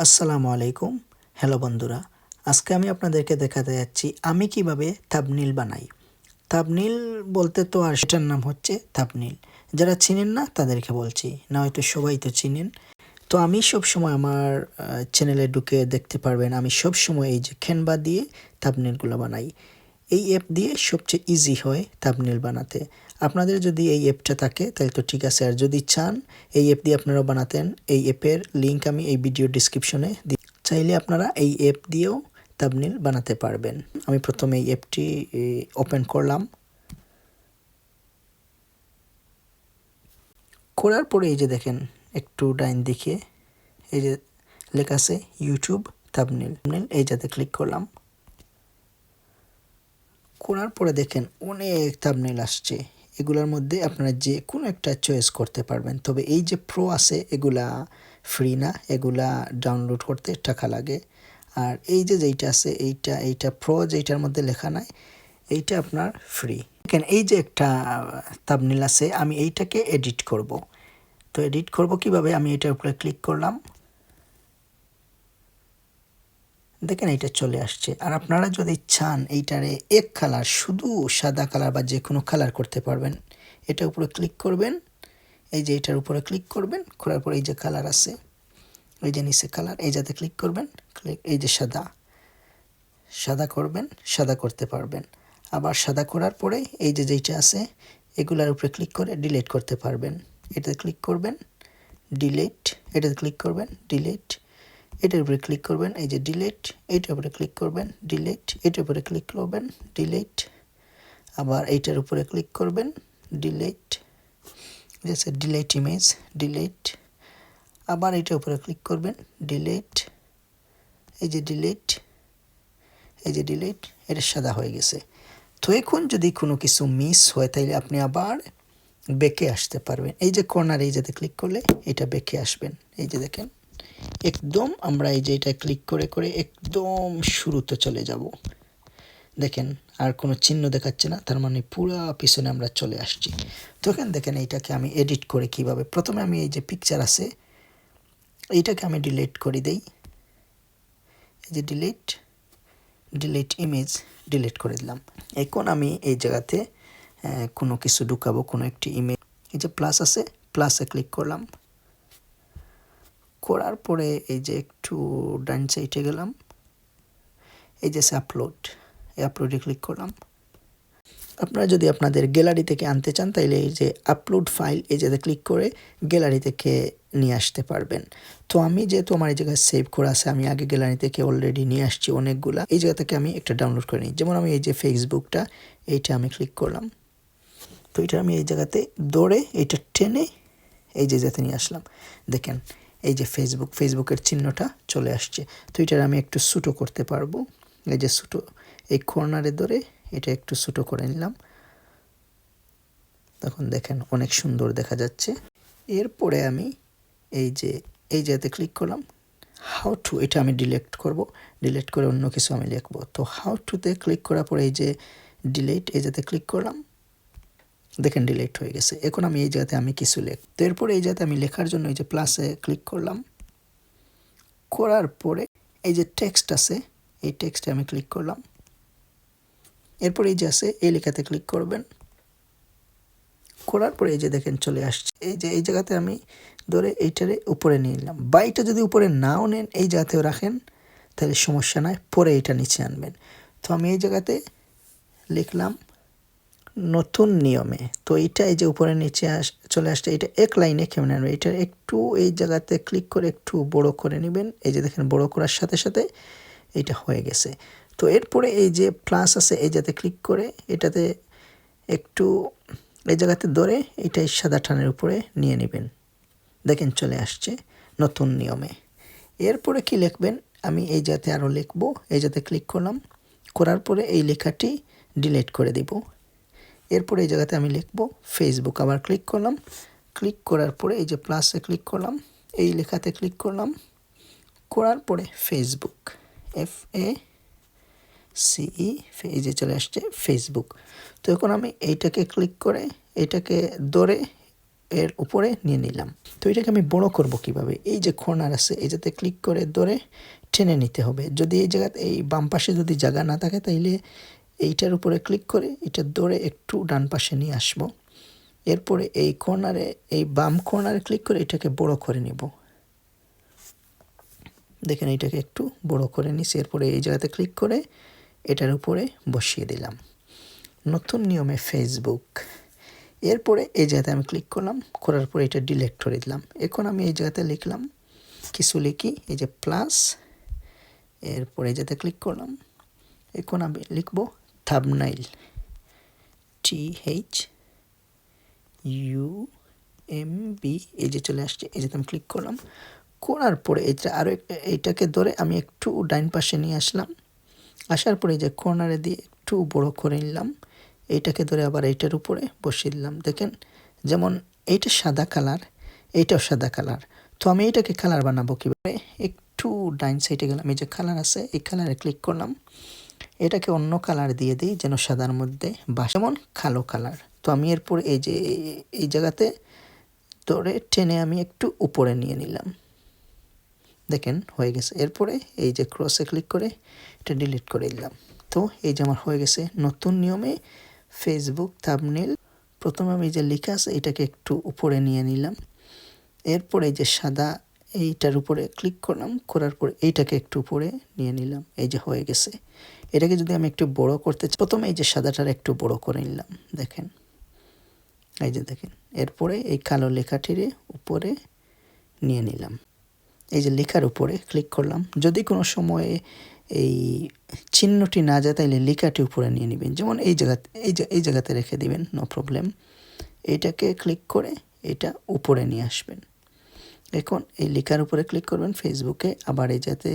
আসসালামু আলাইকুম। হ্যালো বন্ধুরা, আজকে আমি আপনাদেরকে দেখাতে যাচ্ছি আমি কিভাবে থাম্বনেইল বানাই। থাম্বনেইল বলতে তো আর সেটার নাম হচ্ছে থাম্বনেইল। যারা চিনেন না তাদেরকে বলছি, না হয়তো সবাই তো চিনেন। তো আমি সবসময় আমার চ্যানেলে ঢুকে দেখতে পারবেন আমি সবসময় এই যে ক্যানভা দিয়ে থাম্বনেইলগুলো বানাই। এই অ্যাপ দিয়ে সবচেয়ে ইজি হয় থাম্বনেইল বানাতে। আপনাদের যদি এই অ্যাপটা থাকে তাহলে তো ঠিক আছে, আর যদি চান এই অ্যাপ দিয়ে আপনারা বানাতেন, এই অ্যাপের লিঙ্ক আমি এই ভিডিও ডিসক্রিপশনে দিই। চাইলে আপনারা এই অ্যাপ দিয়েও থাম্বনেইল বানাতে পারবেন। আমি প্রথমে এই অ্যাপটি ওপেন করলাম। করার পরে এই যে দেখেন একটু ডাইন দিকে এই যে লেখা আছে ইউটিউব থাম্বনেইল, এই যাতে ক্লিক করলাম। করার পরে দেখেন অনেক থাম্বনেইল আসছে। এগুলোর মধ্যে আপনারা যে কোনো একটা চয়েস করতে পারবেন। তবে এই যে প্রো আছে এগুলা ফ্রি না, এগুলা ডাউনলোড করতে টাকা লাগে। আর এই যে যেইটা আছে এইটা প্রো, যেইটার মধ্যে লেখা নাই এইটা আপনার ফ্রি। দেখেন এই যে একটা থাম্বনেইল আছে, আমি এইটাকে এডিট করব। তো এডিট করব কিভাবে, আমি এটার উপরে ক্লিক করলাম। দেখেন এইটা চলে আসছে। আর আপনারা যদি চান এইটারে এক কালার, শুধু সাদা কালার বা যে কোনো কালার করতে পারবেন। এটার উপরে ক্লিক করবেন, এই যে এটার উপরে ক্লিক করবেন, করার পর এই যে কালার আছে, ওই যে নিচে কালার, এই যাতে ক্লিক করবেন, ক্লিক এই যে সাদা, সাদা করবেন, সাদা করতে পারবেন। আবার সাদা করার পরে এই যে যেইটা আছে এগুলার উপরে ক্লিক করে ডিলিট করতে পারবেন। এটাতে ক্লিক করবেন, ডিলিট, এটাতে ক্লিক করবেন, ডিলিট, এটার উপরে ক্লিক করবেন, এই যে ডিলিট, এটার উপরে ক্লিক করবেন, ডিলিট, এটার উপরে ক্লিক করবেন, ডিলিট, আবার এইটার উপরে ক্লিক করবেন, delete, just delete image, delete, আবার এটার উপরে ক্লিক করবেন, ডিলিট, এই যে ডিলিট, এই যে ডিলিট, এটা সাদা হয়ে গেছে। তো এখন যদি কোনো কিছু মিস হয় তাইলে আপনি আবার ব্যাকে আসতে পারবেন। এই যে কর্নার এই যাতে ক্লিক করলে এটা ব্যাকে আসবেন। এই যে দেখেন একদম আমরা এই যে এটা ক্লিক করে করে একদম শুরুতে চলে যাব। দেখেন আর কোনো চিহ্ন দেখাচ্ছে না, তার মানে পুরো পিছনে আমরা চলে আসছি। তো এখানে দেখেন এইটাকে আমি এডিট করে কিভাবে, প্রথমে আমি এই যে পিকচার আছে এইটাকে আমি ডিলিট করে দেই। এই যে ডিলিট, ডিলিট ইমেজ, ডিলিট করে দিলাম। এখন আমি এই জায়গাতে কোনো কিছু ঢুকাবো, কোনো একটি ইমেজ। এই যে প্লাস আছে, প্লাসে ক্লিক করলাম। করার পরে এই যে একটু ডান সাইডে গেলাম, এই যে আপলোড, এই আপলোডে ক্লিক করলাম। আপনারা যদি আপনাদের গ্যালারি থেকে আনতে চান তাইলে এই যে আপলোড ফাইল এই যাতে ক্লিক করে গ্যালারি থেকে নিয়ে আসতে পারবেন। তো আমি যেহেতু আমার এই জায়গায় সেভ করা আছে, আমি আগে গ্যালারি থেকে অলরেডি নিয়ে আসছি অনেকগুলা, এই জায়গা থেকে আমি একটা ডাউনলোড করে নিই। যেমন আমি এই যে ফেসবুকটা, এইটা আমি ক্লিক করলাম। তো এটা আমি এই জায়গাতে দৌড়ে এইটা টেনে এই যে যাতে নিয়ে আসলাম। দেখেন এই যে ফেসবুকের চিহ্নটা চলে আসছে। তো এটার আমি একটু ছোটো করতে পারবো। এই যে ছোটো, এই কর্নারে ধরে এটা একটু ছোটো করে নিলাম। তখন দেখেন অনেক সুন্দর দেখা যাচ্ছে। এরপরে আমি এই যাতে ক্লিক করলাম, হাউ টু, এটা আমি ডিলিট করব, ডিলিট করে অন্য কিছু আমি লিখবো। তো হাউ টুতে ক্লিক করার পরে এই যে ডিলিট, এই যাতে ক্লিক করলাম, দেখেন ডিলিট হয়ে গেছে। এখন আমি এই জায়গাতে আমি কিছু তো এরপরে এই জায়গাতে আমি লেখার জন্য এই যে প্লাসে ক্লিক করলাম। করার পরে এই যে টেক্সট আছে, এই টেক্সটে আমি ক্লিক করলাম। এরপর এই যে আছে এই লেখাতে ক্লিক করবেন। করার পরে এই যে দেখেন চলে আসছে। এই যে এই জায়গাতে আমি ধরে এইটারে উপরে নিয়ে নিলাম, বা এটা যদি উপরে নাও নেন এই জায়গাতেও রাখেন তাহলে সমস্যা নাই, পরে এটা নিচে আনবেন। তো আমি এই জায়গাতে লিখলাম নতুন নিয়মে। তো এইটা এই যে উপরে নিচে চলে আসছে, এটা এক লাইনে কেমন আনবে, এটা একটু এই জায়গাতে ক্লিক করে একটু বড় করে নেবেন। এই যে দেখেন বড় করার সাথে সাথে এটা হয়ে গেছে। তো এরপরে এই যে প্লাস আছে এই যাতে ক্লিক করে এটাতে একটু এই জায়গাতে ধরে এটাই সাদা টানের উপরে নিয়ে নেবেন। দেখেন চলে আসছে নতুন নিয়মে। এরপরে কি লিখবেন, আমি এই যাতে আরও লিখবো, এই যাতে ক্লিক করলাম। করার পরে এই লেখাটি ডিলিট করে দিব। এরপরে এই জায়গাতে আমি লিখব ফেসবুক, আবার ক্লিক করলাম। ক্লিক করার পরে এই যে প্লাসে ক্লিক করলাম, এই লেখাতে ক্লিক করলাম। করার পরে ফেসবুক, FACE, এই যে চলে আসছে ফেসবুক। তো এখন আমি এইটাকে ক্লিক করে এটাকে ধরে এর উপরে নিয়ে নিলাম। তো এটাকে আমি বড় করব কিভাবে? এই যে কর্নার আছে এটাতে ক্লিক করে ধরে টেনে নিতে হবে। যদি এই জায়গাতে এই বাম পাশে যদি জায়গা না থাকে তাইলে এইটার উপরে ক্লিক করে এটা ধরে একটু ডান পাশে নিয়ে আসব। এরপরে এই কর্নারে এই বাম কর্নারে ক্লিক করে এটাকে বড় করে নিব। দেখেন এটাকে একটু বড় করে নিছি। এরপরে এই জায়গাতে ক্লিক করে এটার উপরে বসিয়ে দিলাম। নতুন নিয়মে ফেসবুক। এরপরে এই জায়গাতে আমি ক্লিক করলাম, করার পরে এটা ডিলিট করে দিলাম। এখন আমি এই জায়গাতে লিখলাম কিছু লিখি, এই যে প্লাস, এরপরে এই জায়গাতে ক্লিক করলাম। এখন আমি লিখব থাম্বনেইল, THUMB, এই যে চলে আসছে। এই যাতে আমি ক্লিক করলাম, করার পরে এটা আরও এইটাকে ধরে আমি একটু ডাইন পাশে নিয়ে আসলাম। আসার পরে এই যে কর্নারে দিয়ে একটু বড় করে নিলাম। এইটাকে ধরে আবার এইটার উপরে বসিয়ে দিলাম। দেখেন যেমন এইটা সাদা কালার, এইটাও সাদা কালার। তো আমি এটাকে কালার বানাবো কীভাবে? একটু ডাইন সাইডে গেলাম, এই যে কালার আছে এই কালারে ক্লিক করলাম। এটাকে অন্য কালার দিয়ে দিই যেন সাদার মধ্যে বা যেমন কালো কালার। তো আমি এরপর এই যে এই জায়গাতে ধরে টেনে আমি একটু উপরে নিয়ে নিলাম। দেখেন হয়ে গেছে। এরপরে এই যে ক্রসে ক্লিক করে এটা ডিলিট করে দিলাম। তো এই যে আমার হয়ে গেছে নতুন নিয়মে ফেসবুক থাম্বনেইল। প্রথমে আমি যে লেখা আছে এটাকে একটু উপরে নিয়ে নিলাম। এরপরে এই যে সাদা এইটার উপরে ক্লিক করলাম, করার পর এইটাকে একটু উপরে নিয়ে নিলাম। এই যে হয়ে গেছে। এটাকে যদি আমি একটু বড় করতে চাই, প্রথমে এই যে সাদাটার একটু বড় করে নিলাম। দেখেন এই যে দেখেন। এরপরে এই কালো লেখাটিরে উপরে নিয়ে নিলাম। এই যে লেখার উপরে ক্লিক করলাম। যদি কোনো সময়ে এই চিহ্নটি না যায় তাইলে লেখাটি উপরে নিয়ে নেবেন। যেমন এই জায়গাতে রেখে দিবেন, নো প্রবলেম। এইটাকে ক্লিক করে এটা উপরে নিয়ে আসবেন। এখন এই লেখার উপরে ক্লিক করবেন ফেসবুকে, আবার এই যাতে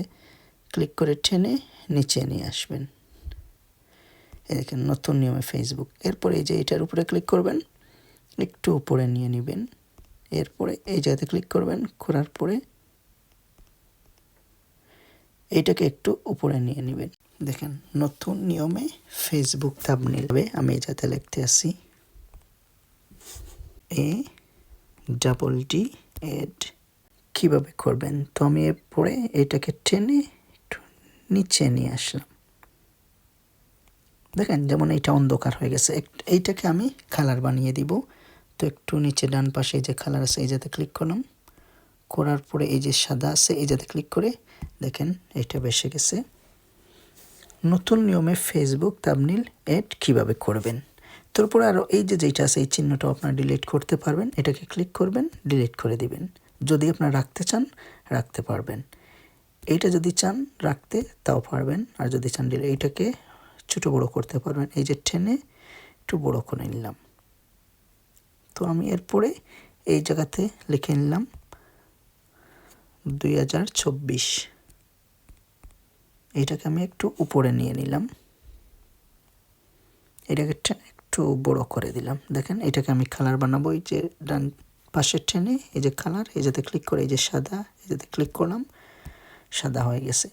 ক্লিক করে টেনে নিচে নিয়ে আসবেন। এই দেখেন নতুন নিয়মে ফেসবুক। এরপরে এই যে এটার উপরে ক্লিক করবেন, একটু উপরে নিয়ে নেবেন। এরপরে এই জায়গাতে ক্লিক করবেন, করার পরে এইটাকে একটু উপরে নিয়ে নেবেন। দেখেন নতুন নিয়মে ফেসবুক থাম্বনেইল। আমি এই যাতে লিখতে আসি ADD এড কীভাবে করবেন? তো আমি এরপরে এটাকে টেনে একটু নিচে নিয়ে আসলাম। দেখেন যেমন এইটা অন্ধকার হয়ে গেছে। এইটাকে আমি কালার বানিয়ে দিব। তো একটু নিচে ডান পাশে এই যে কালার আছে এই যাতে ক্লিক করলাম, করার পরে এই যে সাদা আছে এই যাতে ক্লিক করে দেখেন এটা বেসে গেছে। নতুন নিয়মে ফেসবুক থাম্বনেইল এড কীভাবে করবেন? তারপরে আরও এই যে যেটা আছে এই চিহ্নটাও আপনারা ডিলিট করতে পারবেন। এটাকে ক্লিক করবেন, ডিলিট করে দিবেন। যদি আপনারা রাখতে চান রাখতে পারবেন। এইটা যদি চান রাখতে তাও পারবেন, আর যদি চান এইটাকে ছোটো বড়ো করতে পারবেন। এই যে টেনে একটু বড় করে নিলাম। তো আমি এরপরে এই জায়গাতে লিখে নিলাম 2024। এইটাকে আমি একটু উপরে নিয়ে নিলাম। এটাকে একটু বড় করে দিলাম। দেখেন এটাকে আমি কালার বানাবো। এই যে ডান পাশের টেনে এই যে কালার এই যাতে ক্লিক করে এই যে সাদা এই যাতে ক্লিক করলাম, সাদা হয়ে গেছে।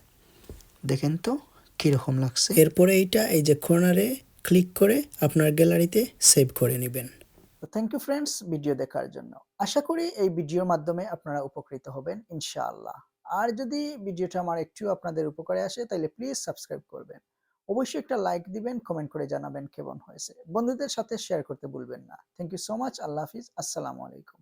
দেখেন তো কীরকম লাগছে। এরপরে এইটা এই যে কর্নারে ক্লিক করে আপনার গ্যালারিতে সেভ করে নেবেন। থ্যাংক ইউ ফ্রেন্ডস ভিডিও দেখার জন্য। আশা করি এই ভিডিওর মাধ্যমে আপনারা উপকৃত হবেন ইনশাআল্লাহ। আর যদি ভিডিওটা আমার একটু আপনাদের উপকারে আসে তাহলে প্লিজ সাবস্ক্রাইব করবেন। অবশ্যই একটা লাইক দিবেন, কমেন্ট করে জানাবেন কেমন হয়েছে। বন্ধুদের সাথে শেয়ার করতে ভুলবেন না। Thank you so much. Allah হাফিজ। আসসালামু আলাইকুম।